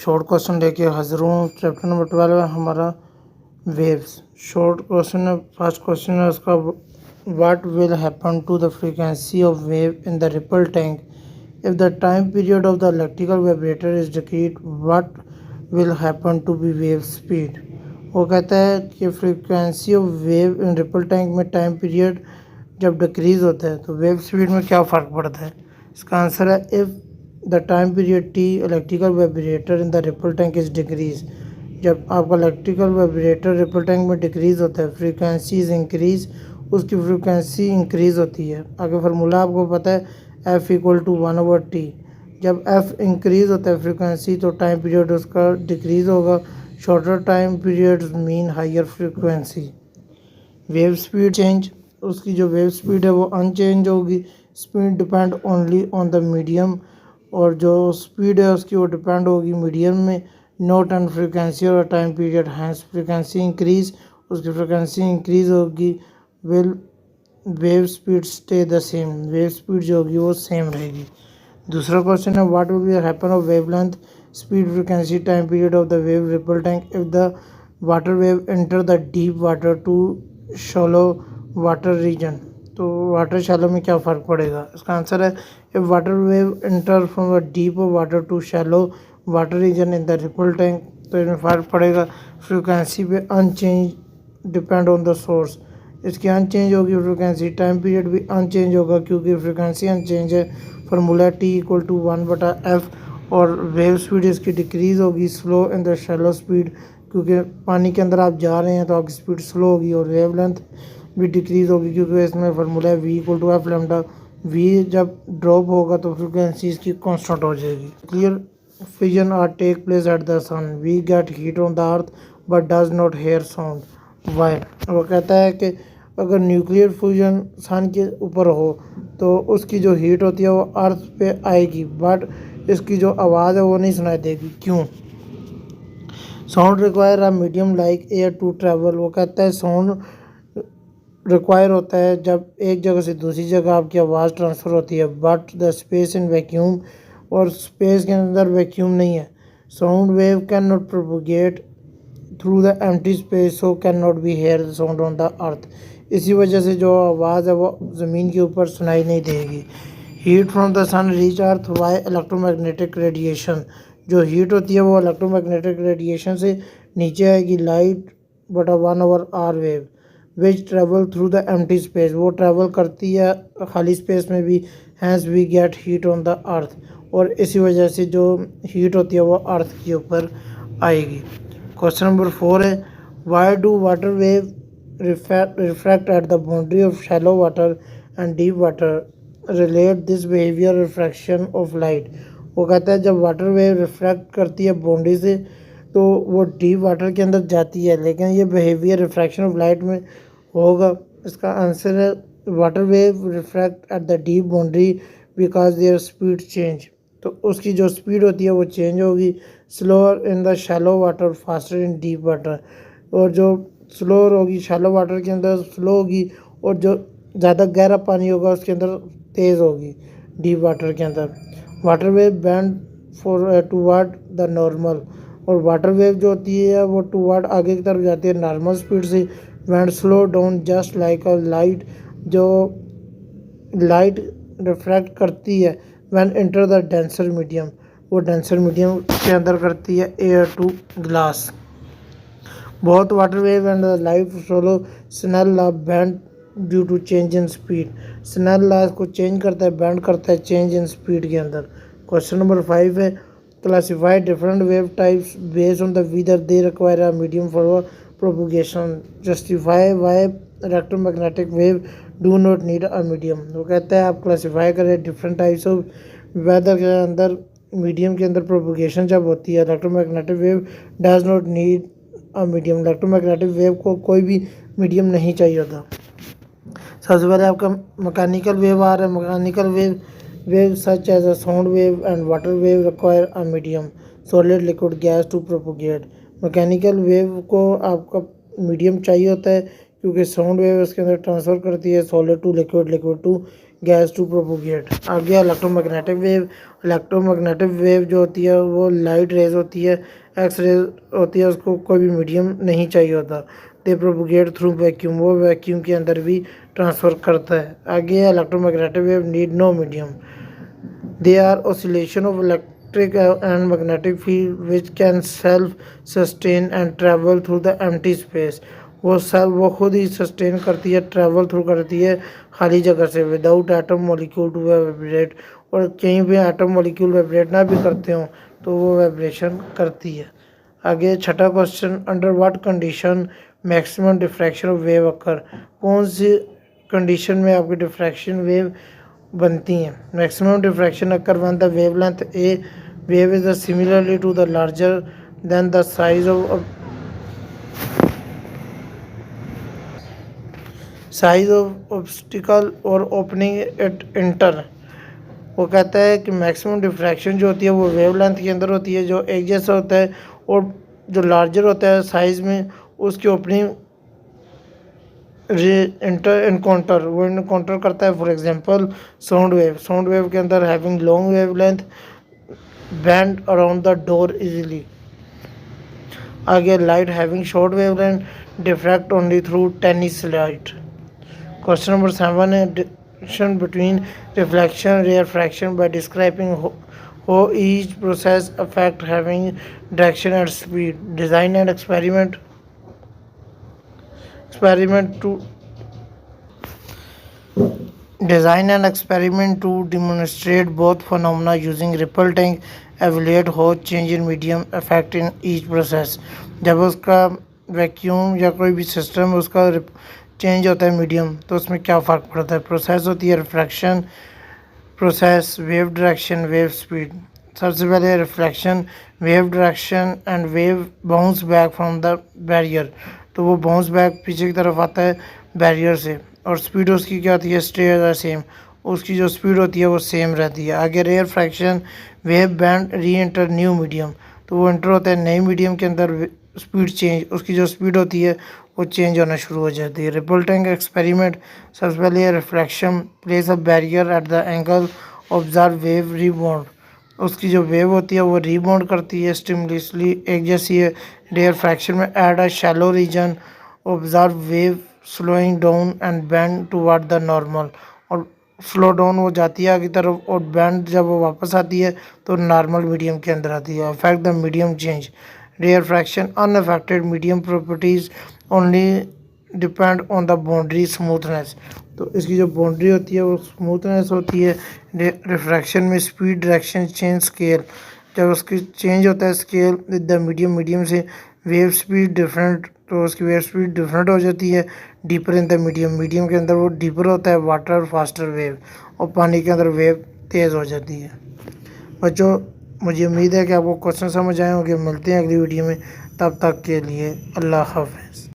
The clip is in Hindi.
शॉर्ट क्वेश्चन लेके हाजिर हूँ। चैप्टर नंबर 12 है हमारा वेव्स। शॉर्ट क्वेश्चन है, फर्स्ट क्वेश्चन है उसका, what will happen to the frequency of wave in the ripple tank if the time period of the electrical vibrator is decrease, what will happen to the wave speed. वो कहता है कि frequency of wave in ripple tank में टाइम पीरियड जब डिक्रीज होता है तो वेव स्पीड में क्या फ़र्क पड़ता है। इसका आंसर है if the time period T electrical vibrator in the ripple tank is decrease. जब आपका इलेक्ट्रिकल वाइब्रेटर रिपल टैंक में डिक्रीज होता है, फ्रीक्वेंसी इज इंक्रीज, उसकी फ्रीक्वेंसी इंक्रीज होती है। आगे फार्मूला आपको पता है, एफ इक्वल टू 1/t। जब एफ इंक्रीज होता है फ्रीक्वेंसी तो टाइम पीरियड उसका डिक्रीज होगा। Shorter time period mean higher frequency. Wave speed change, उसकी जो वेव स्पीड है वो अनचेंज होगी। Speed depend only on the medium, और जो स्पीड है उसकी वो डिपेंड होगी मीडियम में, नॉट ऑन फ्रीक्वेंसी और time period. Hence frequency increase, उसकी फ्रीक्वेंसी इंक्रीज होगी। Will wave speed stay the same, wave speed जो होगी वो सेम रहेगी। दूसरा क्वेश्चन है, what will happen of wavelength, speed, frequency, time period of the wave ripple tank if the water wave enter the deep water to shallow water region. तो वाटर शैलो में क्या फ़र्क पड़ेगा। इसका आंसर है if water wave enter from the deep water to shallow water region in the ripple tank, तो इसमें फ़र्क पड़ेगा फ्रीक्वेंसी पे unchanged depend on the source. इसकी अनचेंज होगी फ्रीक्वेंसी, टाइम पीरियड भी अनचेंज होगा क्योंकि फ्रीक्वेंसी अनचेंज है। Formula T equal to 1/f, और वेव स्पीड इसकी डिक्रीज़ होगी, slow in the shallow speed, क्योंकि पानी के अंदर आप जा रहे हैं तो आपकी स्पीड स्लो होगी। और वेव लेंथ भी डिक्रीज़ होगी क्योंकि इसमें फार्मूला है v equal to F lambda. v जब ड्रॉप होगा तो फ्रीक्वेंसी इसकी कांस्टेंट हो जाएगी। Clear fission are take place at the sun, we get heat on the earth but does not hear sound, why. वो कहता है कि अगर न्यूक्लियर फ्यूजन सन के ऊपर हो तो उसकी जो हीट होती है वो अर्थ पे आएगी, बट इसकी जो आवाज़ है वो नहीं सुनाई देगी। क्यों। Sound require a medium like air to travel. वो कहता है साउंड रिक्वायर होता है जब एक जगह से दूसरी जगह आपकी आवाज़ ट्रांसफ़र होती है, but the space in vacuum, और स्पेस के अंदर वैक्यूम नहीं है। Sound wave can not propagate through the empty space, so can not be here the sound on the अर्थ। इसी वजह से जो आवाज़ है वो ज़मीन के ऊपर सुनाई नहीं देगी। Heat from the sun reach earth by electromagnetic radiation. जो हीट होती है वो इलेक्ट्रोमैग्नेटिक रेडिएशन से नीचे आएगी। लाइट बटा 1/r wave which travel through the empty space, वो ट्रैवल करती है खाली स्पेस में भी। Hence we get heat on the earth, और इसी वजह से जो हीट होती है वो अर्थ के ऊपर आएगी। क्वेश्चन नंबर 4 है, why do water wave refract at the boundary of shallow water and deep water, relate this behaviour refraction of light. वो कहता है जब वाटर वेव रिफ्रैक्ट करती है बाउंड्री से तो वो डीप वाटर के अंदर जाती है, लेकिन ये बिहेवियर रिफ्रैक्शन ऑफ लाइट में होगा। इसका आंसर है water wave refract at the deep boundary because there speed change. तो उसकी जो स्पीड होती है वो चेंज होगी। Slower in the shallow water, faster in deep water. और जो स्लोअर होगी शैलो वाटर के अंदर स्लो होगी, और जो ज़्यादा गहरा पानी होगा उसके अंदर तेज़ होगी डीप वाटर के अंदर। Water wave band for toward the normal, और वाटर वेव जो होती है वो टूवर्ड आगे की तरफ जाती है नॉर्मल स्पीड से। When slow down just like a light, जो लाइट रिफ्रैक्ट करती है when enter the denser medium, वो डेंसर मीडियम के अंदर करती है एयर टू ग्लास। बहुत water wave and light follow Snell law bend due to change in speed. Snell law को चेंज करता है, बैंड करता है चेंज इन स्पीड के अंदर। क्वेश्चन नंबर 5 है, classify different wave types based on the whether they require a medium for propagation, justify why electromagnetic wave do not need a medium. वो कहता है आप क्लासीफाई करें डिफरेंट टाइप्स ऑफ वेदर के अंदर, मीडियम के अंदर प्रोपोगेशन जब होती है electromagnetic wave does not need a medium, electromagnetic wave को कोई भी मीडियम नहीं चाहिए होता। सबसे पहले आपका मैकेनिकल वेव आ रहा है। Mechanical wave such as a sound wave and water wave require a medium solid liquid gas to propagate. Mechanical wave को आपका मीडियम चाहिए होता है क्योंकि साउंड वेव उसके अंदर ट्रांसफ़र करती है solid to liquid, liquid to gas to propagate. आगे इलेक्ट्रोमैग्नेटिक वेव जो होती है वो लाइट रेज होती है, एक्स रेज होती है, उसको कोई भी मीडियम नहीं चाहिए होता। दे प्रोपोगेट थ्रू वैक्यूम, वो वैक्यूम के अंदर भी ट्रांसफ़र करता है। आगे electromagnetic wave need no medium, they are oscillation of electric and magnetic field which can self sustain and travel through the empty space. वो खुद ही सस्टेन करती है, ट्रैवल थ्रू करती है खाली जगह से, without atom molecule to vibrate. और कहीं भी एटम मॉलिक्यूल वाइब्रेट ना भी करते हो तो वो वाइब्रेशन करती है। आगे छठा question, under what condition maximum diffraction of wave occur. कौन सी कंडीशन में आपकी डिफ्रैक्शन वेव बनती हैं। Maximum diffraction occur when the wavelength a wave is similarly to the larger than the size of obstacle और ओपनिंग इट इंटर। वो कहता है कि मैक्सिमम डिफ्रैक्शन जो होती है वो वेवलेंथ के अंदर होती है जो एक जैसा होता है, और जो लार्जर होता है साइज़ में उसकी ओपनिंग वो इनकाउंटर करता है। फॉर एग्जांपल साउंड वेव के अंदर having long wavelength band around the door easily. आगे light having short wavelength diffract only through tiny light. Question number 7 है distinction between reflection refraction by describing how each process affect having direction and speed. Design and experiment to demonstrate both phenomena using ripple tank. Evaluate how change in medium affect in each process. जब उसका वैक्यूम या कोई भी सिस्टम उसका चेंज होता है मीडियम तो उसमें क्या फ़र्क पड़ता है। प्रोसेस होती है refraction, process wave direction, wave speed. सबसे पहले reflection, wave direction and wave bounce back from the barrier. तो वो बाउंस बैक पीछे की तरफ आता है बैरियर से, और स्पीड उसकी क्या होती है, स्टे द सेम। उसकी जो स्पीड होती है वो सेम रहती है। आगे refraction, wave bend reenter new medium. तो वो एंटर होता है नए मीडियम के अंदर, स्पीड चेंज, उसकी जो स्पीड होती है वो चेंज होना शुरू हो जाती है। रिपल टैंक एक्सपेरिमेंट, सबसे पहले reflection, place a barrier at the angle, observe wave rebound. उसकी जो वेव होती है वो रीबाउंड करती है स्टिमुलसली एक जैसी है। रेयर फ्रैक्शन में add a shallow region, observe wave slowing down and bend toward the normal. और स्लो डाउन हो जाती है आगे तरफ, और बैंड जब वो वापस आती है तो नॉर्मल मीडियम के अंदर आती है। Affect the medium change. Refraction unaffected medium properties only depend on the boundary smoothness. तो इसकी जो बाउंड्री होती है वो स्मूथनेस होती है। रिफ्रैक्शन में स्पीड डायरेक्शन चेंज स्केल, जब उसकी चेंज होता है स्केल विद द मीडियम से वेव स्पीड डिफरेंट, तो उसकी वेव स्पीड डिफरेंट हो जाती है। डीपर इन द मीडियम के अंदर वो डीपर होता है वाटर फास्टर वेव, और पानी के अंदर वेव तेज़ हो जाती है। बच्चों मुझे उम्मीद है कि आपको क्वेश्चन समझ आए होंगे। मिलते हैं अगली वीडियो में, तब तक के लिए अल्लाह हाफ़िज़।